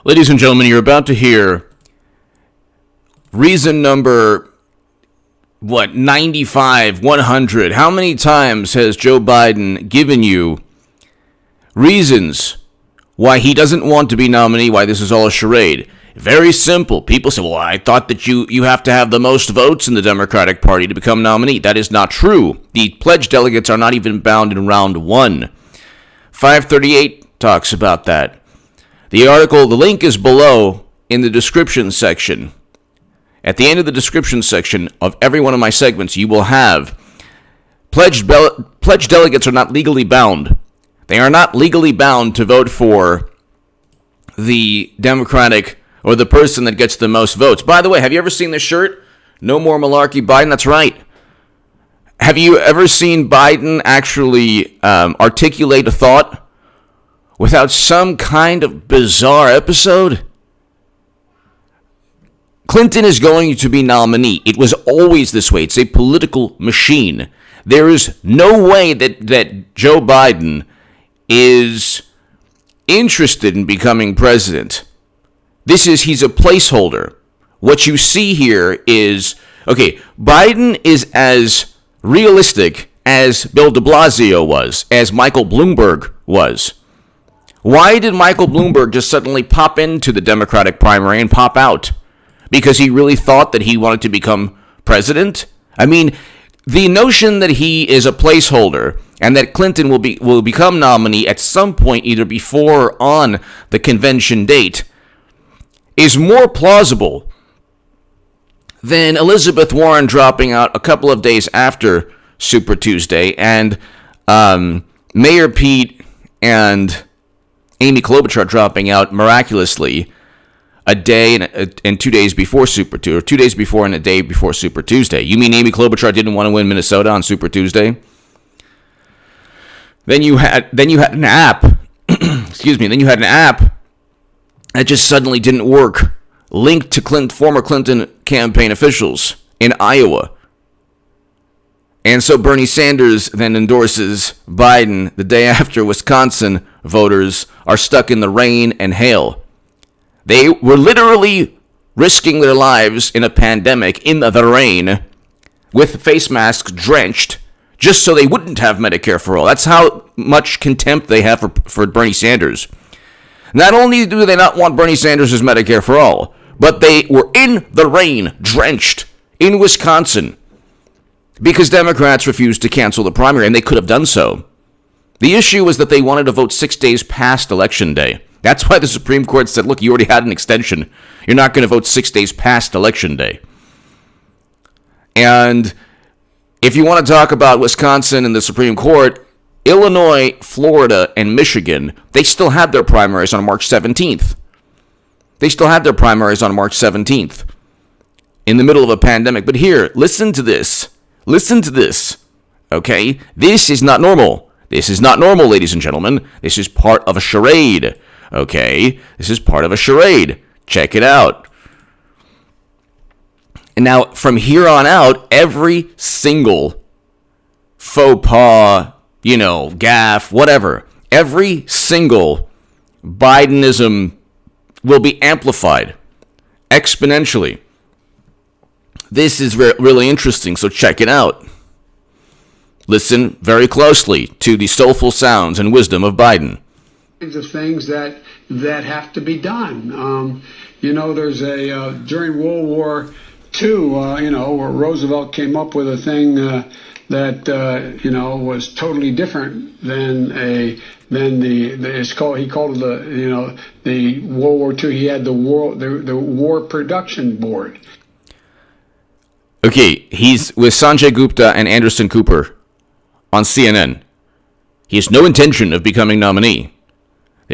Ladies and gentlemen, you're about to hear reason number, 95, 100. How many times has Joe Biden given you reasons why he doesn't want to be nominee, why this is all a charade? Very simple. People say, well, I thought that you have to have the most votes in the Democratic Party to become nominee. That is not true. The pledged delegates are not even bound in round one. 538 talks about that. The article, the link is below in the description section. At the end of the description section of every one of my segments, you will have pledged delegates are not legally bound. They are not legally bound to vote for the Democratic or the person that gets the most votes. By the way, have you ever seen this shirt? No more malarkey, Biden. That's right. Have you ever seen Biden actually articulate a thought without some kind of bizarre episode? Clinton is going to be nominee. It was always this way. It's a political machine. There is no way that Joe Biden is interested in becoming president. He's a placeholder. What you see here is, okay, Biden is as realistic as Bill de Blasio was, as Michael Bloomberg was. Why did Michael Bloomberg just suddenly pop into the Democratic primary and pop out? Because he really thought that he wanted to become president? I mean, the notion that he is a placeholder and that Clinton will become nominee at some point either before or on the convention date is more plausible than Elizabeth Warren dropping out a couple of days after Super Tuesday and Mayor Pete and Amy Klobuchar dropping out miraculously a day and 2 days before Super Tuesday, or 2 days before and a day before Super Tuesday. You mean Amy Klobuchar didn't want to win Minnesota on Super Tuesday? Then you had an app. Excuse me. Then you had an app that just suddenly didn't work, linked to former Clinton campaign officials in Iowa. And so Bernie Sanders then endorses Biden the day after Wisconsin voters are stuck in the rain and hail. They were literally risking their lives in a pandemic in the rain with face masks drenched just so they wouldn't have Medicare for all. That's how much contempt they have for Bernie Sanders. Not only do they not want Bernie Sanders' Medicare for all, but they were in the rain, drenched, in Wisconsin, because Democrats refused to cancel the primary, and they could have done so. The issue was that they wanted to vote 6 days past Election Day. That's why the Supreme Court said, look, you already had an extension. You're not going to vote 6 days past Election Day. And if you want to talk about Wisconsin and the Supreme Court, Illinois, Florida, and Michigan, they still had their primaries on March 17th. They still had their primaries on March 17th in the middle of a pandemic. But here, listen to this. Listen to this. Okay? This is not normal. This is not normal, ladies and gentlemen. This is part of a charade. Okay? This is part of a charade. Check it out. And now, from here on out, every single faux pas, gaffe, whatever, every single Bidenism will be amplified exponentially. This is really interesting, so check it out. Listen very closely to the soulful sounds and wisdom of Biden. Of things that have to be done. There's during World War II, where Roosevelt came up with a thing that was totally different than he called it the World War II. He had the War Production Board. Okay, he's with Sanjay Gupta and Anderson Cooper on CNN. He has no intention of becoming nominee.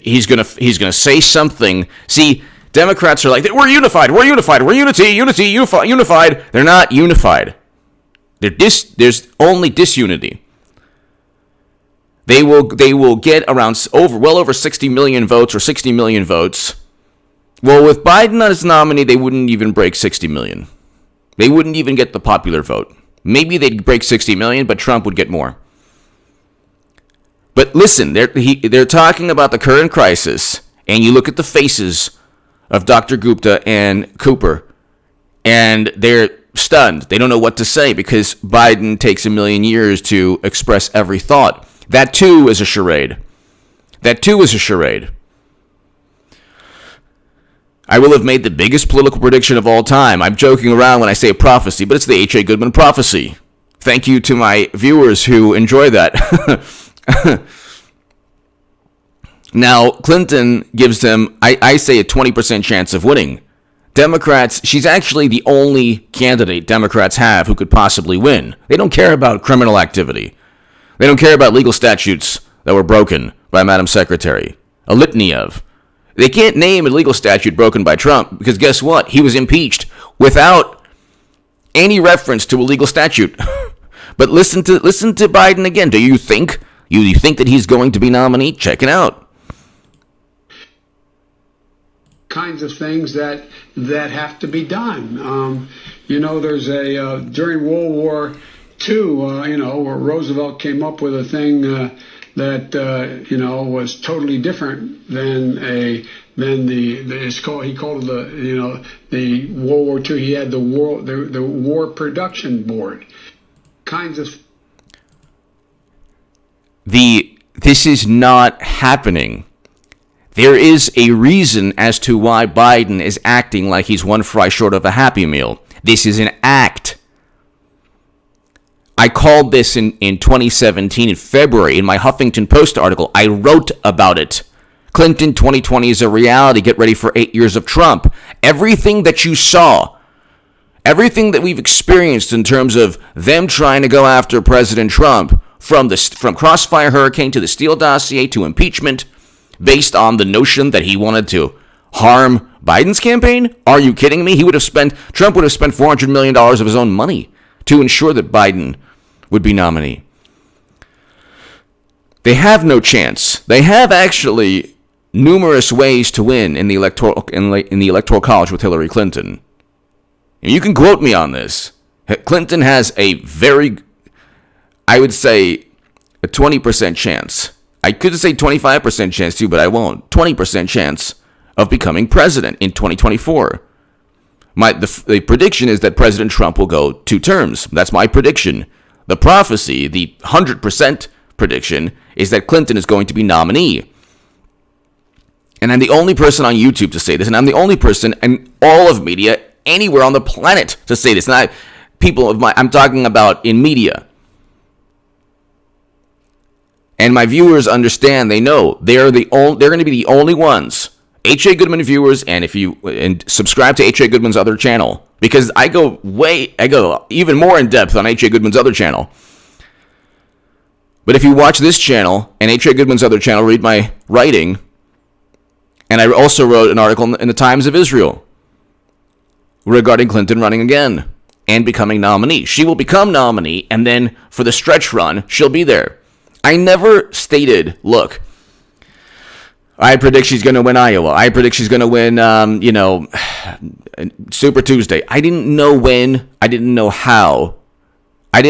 He's gonna say something. See, Democrats are like, we're unified, we're unified. They're not unified. There's only disunity. They will get around well over 60 million votes or 60 million votes. Well, with Biden as nominee, they wouldn't even break 60 million. They wouldn't even get the popular vote. Maybe they'd break 60 million, but Trump would get more. But listen, they're talking about the current crisis, and you look at the faces of Dr. Gupta and Cooper, and they're stunned. They don't know what to say because Biden takes a million years to express every thought. That too is a charade. That too is a charade. I will have made the biggest political prediction of all time. I'm joking around when I say prophecy, but it's the H.A. Goodman prophecy. Thank you to my viewers who enjoy that. Now, Clinton gives them, I say, a 20% chance of winning. Democrats, she's actually the only candidate Democrats have who could possibly win. They don't care about criminal activity. They don't care about legal statutes that were broken by Madam Secretary. A litany of. They can't name a legal statute broken by Trump because guess what? He was impeached without any reference to a legal statute. But listen to Biden again. Do you think that he's going to be nominee? Check it out. Kinds of things that have to be done. There's a during World War II, where Roosevelt came up with a thing that was totally different than he called it the World War II. He had the War Production Board. Kinds of. This is not happening. There is a reason as to why Biden is acting like he's one fry short of a Happy Meal. This is an act. I called this in 2017, in February, in my Huffington Post article. I wrote about it. Clinton 2020 is a reality. Get ready for 8 years of Trump. Everything that you saw, everything that we've experienced in terms of them trying to go after President Trump, from Crossfire Hurricane to the Steele dossier to impeachment, based on the notion that he wanted to harm Biden's campaign? Are you kidding me? Trump would have spent $400 million of his own money to ensure that Biden would be nominee. They have no chance. They have actually numerous ways to win in the electoral college with Hillary Clinton. And you can quote me on this. Clinton has I would say, a 20% chance. I could say 25% chance too, but I won't. 20% chance of becoming president in 2024. The prediction is that President Trump will go 2 terms. That's my prediction. The prophecy, the 100% prediction, is that Clinton is going to be nominee. And I'm the only person on YouTube to say this, and I'm the only person in all of media anywhere on the planet to say this. Not I'm talking about in media. And my viewers understand, they know they're going to be the only ones. H.A. Goodman viewers, and subscribe to H.A. Goodman's other channel, because I go even more in depth on H.A. Goodman's other channel. But if you watch this channel and H.A. Goodman's other channel, read my writing, and I also wrote an article in the Times of Israel regarding Clinton running again and becoming nominee. She will become nominee, and then for the stretch run, she'll be there. I never stated, look, I predict she's going to win Iowa. I predict she's going to win, Super Tuesday. I didn't know when. I didn't know how. I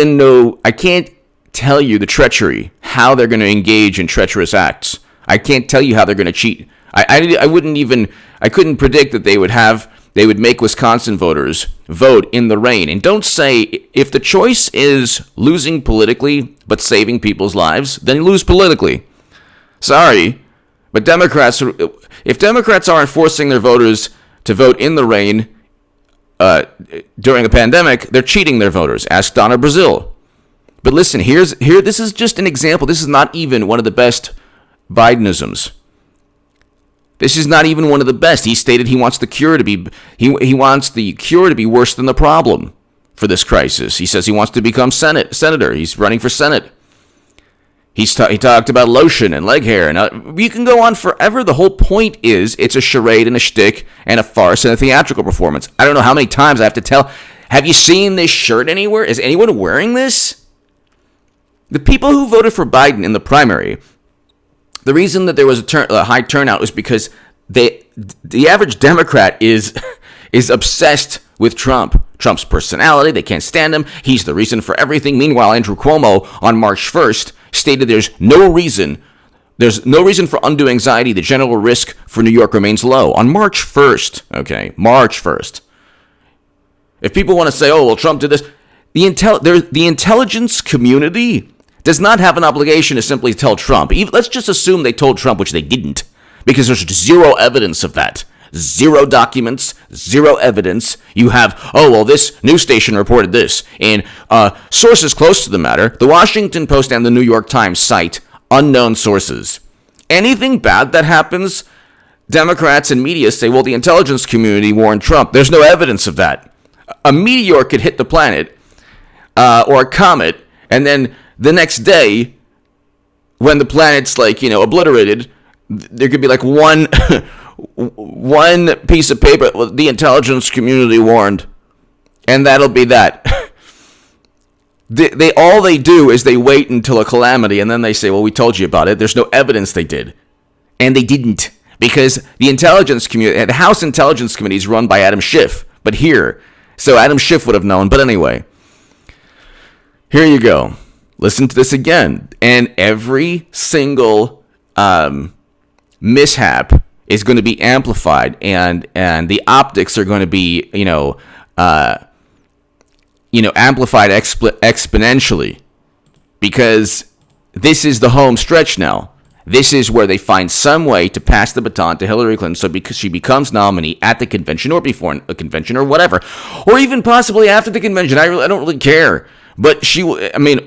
can't tell you the treachery, how they're going to engage in treacherous acts. I can't tell you how they're going to cheat. I couldn't predict that they would make Wisconsin voters vote in the rain. And don't say, if the choice is losing politically but saving people's lives, then you lose politically. Sorry, but if Democrats aren't forcing their voters to vote in the rain during a pandemic, they're cheating their voters. Ask Donna Brazile. But listen, this is just an example. This is not even one of the best Bidenisms. This is not even one of the best. He stated he wants the cure to be worse than the problem for this crisis. He says he wants to become senator. He's running for Senate. He talked about lotion and leg hair, and you can go on forever. The whole point is it's a charade and a shtick and a farce and a theatrical performance. I don't know how many times I have to tell. Have you seen this shirt anywhere? Is anyone wearing this? The people who voted for Biden in the primary, the reason that there was a high turnout was because the average Democrat is obsessed with Trump's personality. They can't stand him. He's the reason for everything. Meanwhile, Andrew Cuomo on March 1st stated there's no reason There's no reason for undue anxiety. The general risk for New York remains low. On March 1st, okay, March 1st, if people want to say, oh, well, Trump did this, the intelligence community does not have an obligation to simply tell Trump. Let's just assume they told Trump, which they didn't, because there's zero evidence of that. Zero documents, zero evidence. You have, oh, well, this news station reported this. And sources close to the matter, the Washington Post and the New York Times cite unknown sources. Anything bad that happens, Democrats and media say, well, the intelligence community warned Trump. There's no evidence of that. A meteor could hit the planet, or a comet, and then the next day, when the planet's obliterated, there could be one one piece of paper, well, the intelligence community warned, and that'll be that. They all they do is they wait until a calamity, and then they say, well, we told you about it. There's no evidence they did. And they didn't, because the intelligence community, the House Intelligence Committee is run by Adam Schiff, but here, so Adam Schiff would have known. But anyway, here you go. Listen to this again. And every single mishap is going to be amplified, and the optics are going to be, amplified exponentially, because this is the home stretch now. This is where they find some way to pass the baton to Hillary Clinton, so because she becomes nominee at the convention or before a convention or whatever, or even possibly after the convention. I don't really care. But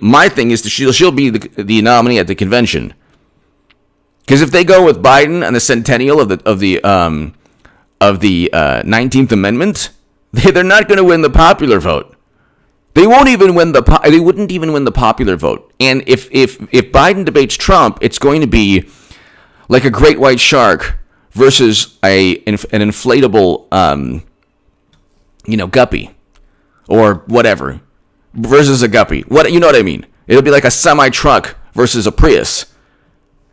my thing is that she'll be the nominee at the convention. Because if they go with Biden and the Centennial of the 19th Amendment, they're not going to win the popular vote. They won't even win they wouldn't even win the popular vote. And if Biden debates Trump, it's going to be like a great white shark versus an inflatable guppy or whatever versus a guppy. You know what I mean? It'll be like a semi truck versus a Prius.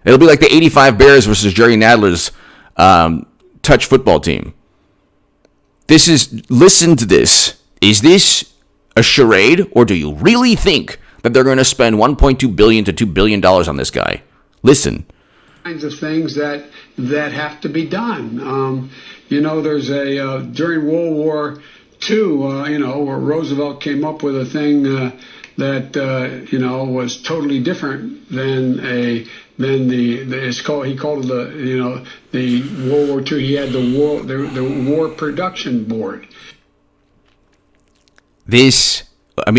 It'll be like the 85 Bears versus Jerry Nadler's touch football team. Listen to this. Is this a charade, or do you really think that they're going to spend $1.2 billion to $2 billion on this guy? Listen. Kinds of things that have to be done. There's during World War II, where Roosevelt came up with a thing that was totally different than he called it the World War II. He had the War Production Board.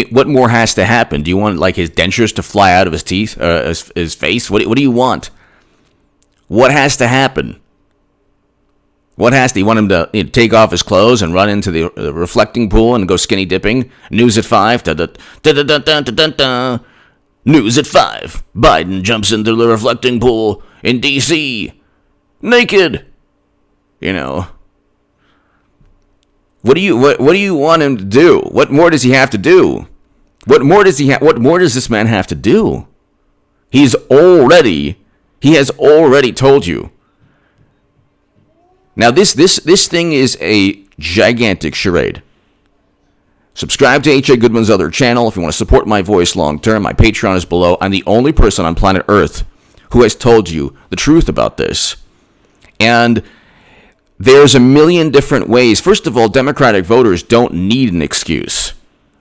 What more has to happen? Do you want his dentures to fly out of his teeth, his face? What do you want? What has to happen? You want him to take off his clothes and run into the reflecting pool and go skinny dipping? News at 5. News at 5. Biden jumps into the reflecting pool in D.C. naked. What do you want him to do? What more does he have to do? What more does this man have to do? He has already told you. Now this thing is a gigantic charade. Subscribe to H.A. Goodman's other channel if you want to support my voice long term. My Patreon is below. I'm the only person on planet Earth who has told you the truth about this. And there's a million different ways. First of all, Democratic voters don't need an excuse.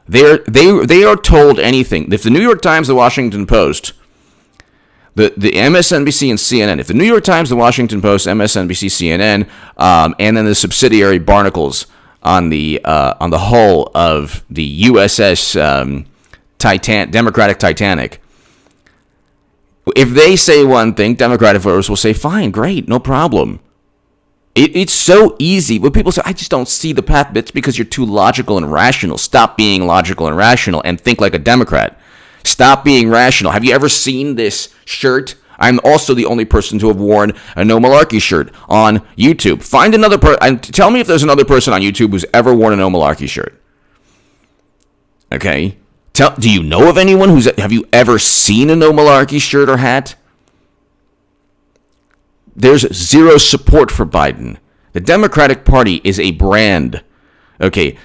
They are told anything. If the New York Times, the Washington Post, the MSNBC and CNN, if the New York Times, the Washington Post, MSNBC, CNN, and then the subsidiary barnacles on the hull of the USS Democratic Titanic, if they say one thing, Democratic voters will say, fine, great, no problem. It's so easy. When people say, I just don't see the path, it's because you're too logical and rational. Stop being logical and rational and think like a Democrat. Stop being rational. Have you ever seen this shirt? I'm also the only person to have worn a No Malarkey shirt on YouTube. Find another person. Tell me if there's another person on YouTube who's ever worn a No Malarkey shirt. Okay? Do you know of anyone have you ever seen a No Malarkey shirt or hat? There's zero support for Biden. The Democratic Party is a brand. Okay.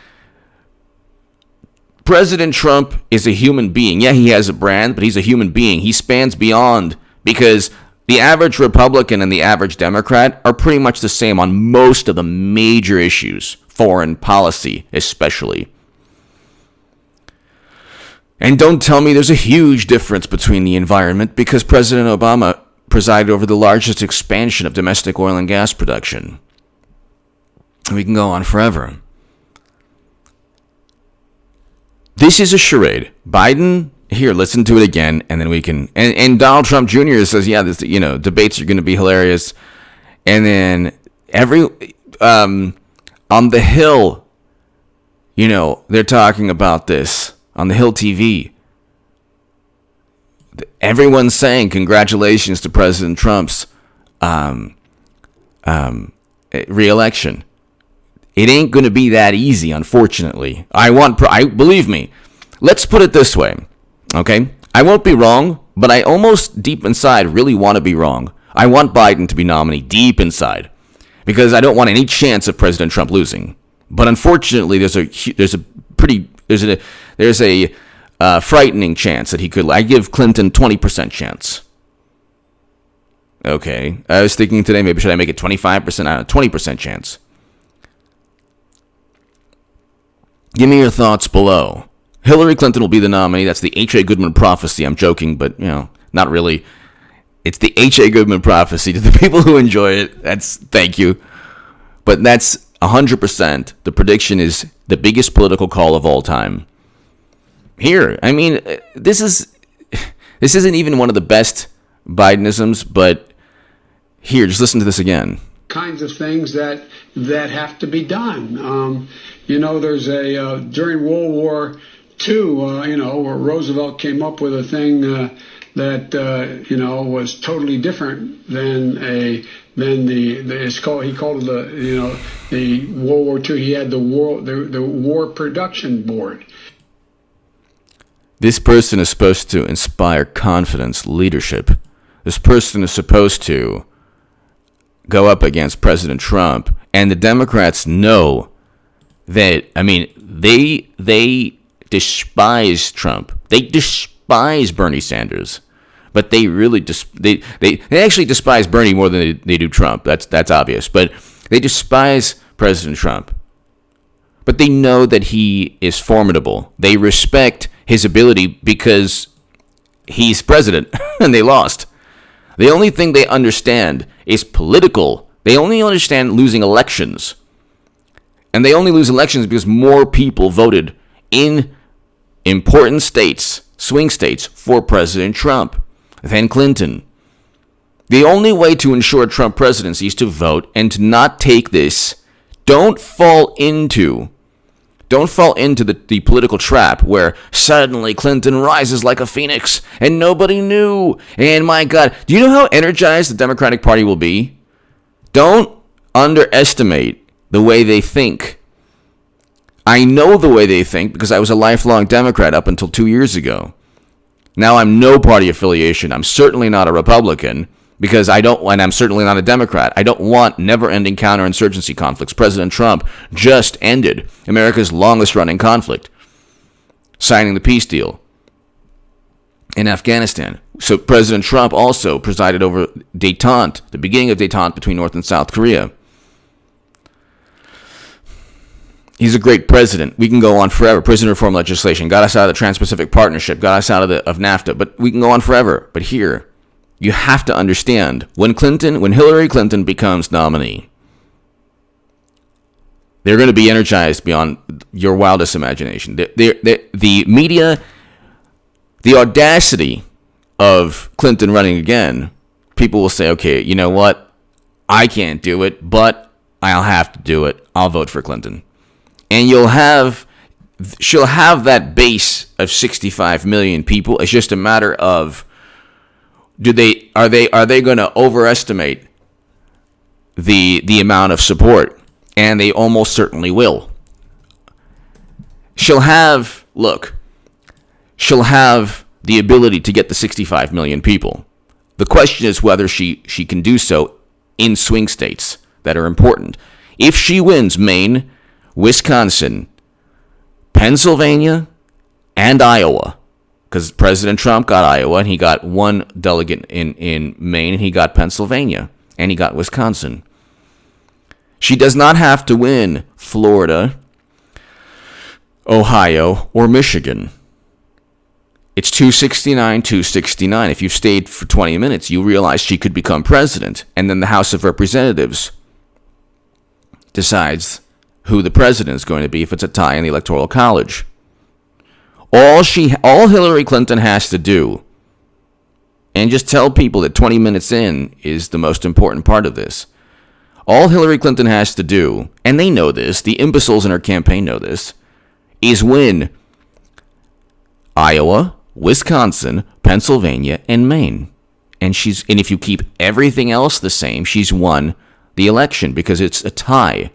President Trump is a human being. Yeah, he has a brand, but he's a human being. He spans beyond, because The average Republican and the average Democrat are pretty much the same on most of the major issues, foreign policy especially. And don't tell me there's a huge difference between the environment, because President Obama presided over the largest expansion of domestic oil and gas production. We can go on forever. This is a charade. Biden, here, listen to it again, and then we can. And Donald Trump Jr. says, yeah, this, debates are going to be hilarious. And then on the Hill, they're talking about this on the Hill TV. Everyone's saying congratulations to President Trump's re-election. It ain't going to be that easy, unfortunately. Believe me. Let's put it this way, okay? I won't be wrong, but I almost deep inside really want to be wrong. I want Biden to be nominee deep inside, because I don't want any chance of President Trump losing. But unfortunately, there's a frightening chance that he could. I give Clinton 20% chance. Okay, I was thinking today, maybe should I make it 25%? I don't know, 20% chance. Give me your thoughts below. Hillary Clinton will be the nominee. That's the H.A. Goodman prophecy. I'm joking, but, not really. It's the H.A. Goodman prophecy. To the people who enjoy it, thank you. But that's 100%. The prediction is the biggest political call of all time. Here, I mean, this isn't even one of the best Bidenisms, but here, just listen to this again. Kinds of things that have to be done. There's during World War II, where Roosevelt came up with a thing that was totally different than he called it the World War II. He had the War Production Board. This person is supposed to inspire confidence, leadership. This person is supposed to go up against President Trump, and the Democrats know that. I mean, they despise Trump. They despise Bernie Sanders, but they really they actually despise Bernie more than they do Trump. That's obvious, but they despise President Trump. But they know that he is formidable. They respect his ability because he's president and they lost. The only thing they understand is political. They only understand losing elections. And they only lose elections because more people voted in important states, swing states, for President Trump than Clinton. The only way to ensure Trump presidency is to vote and to not take this. Don't fall into the political trap where suddenly Clinton rises like a phoenix and nobody knew. And my God, do you know how energized the Democratic Party will be? Don't underestimate the way they think. I know the way they think because I was a lifelong Democrat up until 2 years ago. Now I'm no party affiliation. I'm certainly not a Republican. Because and I'm certainly not a Democrat. I don't want never-ending counterinsurgency conflicts. President Trump just ended America's longest-running conflict, signing the peace deal in Afghanistan. So President Trump also presided over détente, the beginning of détente between North and South Korea. He's a great president. We can go on forever. Prison reform legislation got us out of the Trans-Pacific Partnership, got us out of NAFTA, but we can go on forever. But here, you have to understand, when Hillary Clinton becomes nominee, they're going to be energized beyond your wildest imagination. The media, the audacity of Clinton running again, people will say, okay, you know what? I can't do it, but I'll have to do it. I'll vote for Clinton. And she'll have that base of 65 million people. It's just a matter of, are they going to overestimate the amount of support? And they almost certainly will. She'll have the ability to get the 65 million people. The question is whether she can do so in swing states that are important. If she wins Maine, Wisconsin, Pennsylvania, and Iowa, because President Trump got Iowa, and he got one delegate in Maine, and he got Pennsylvania, and he got Wisconsin. She does not have to win Florida, Ohio, or Michigan. It's 269, 269. If you stayed for 20 minutes, you realize she could become president. And then the House of Representatives decides who the president is going to be if it's a tie in the Electoral College. All Hillary Clinton has to do, and just tell people that 20 minutes in is the most important part of this. All Hillary Clinton has to do, and they know this, the imbeciles in her campaign know this, is win Iowa, Wisconsin, Pennsylvania, and Maine. And if you keep everything else the same, she's won the election because it's a tie.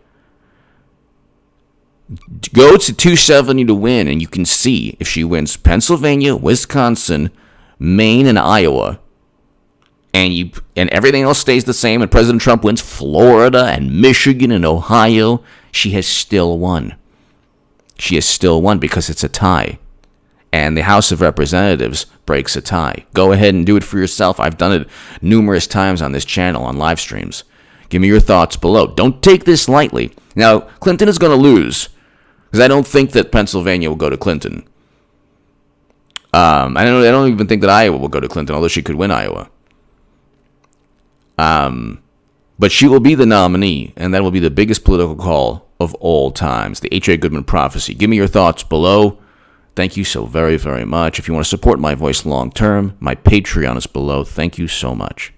Go to 270 to win, and you can see if she wins Pennsylvania, Wisconsin, Maine, and Iowa, and everything else stays the same, and President Trump wins Florida and Michigan and Ohio, she has still won. She has still won because it's a tie. And the House of Representatives breaks a tie. Go ahead and do it for yourself. I've done it numerous times on this channel, on live streams. Give me your thoughts below. Don't take this lightly. Now, Clinton is going to lose, because I don't think that Pennsylvania will go to Clinton. I don't even think that Iowa will go to Clinton, although she could win Iowa. But she will be the nominee, and that will be the biggest political call of all times. The H.A. Goodman prophecy. Give me your thoughts below. Thank you so very, very much. If you want to support my voice long term, my Patreon is below. Thank you so much.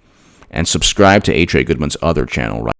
And subscribe to H.A. Goodman's other channel right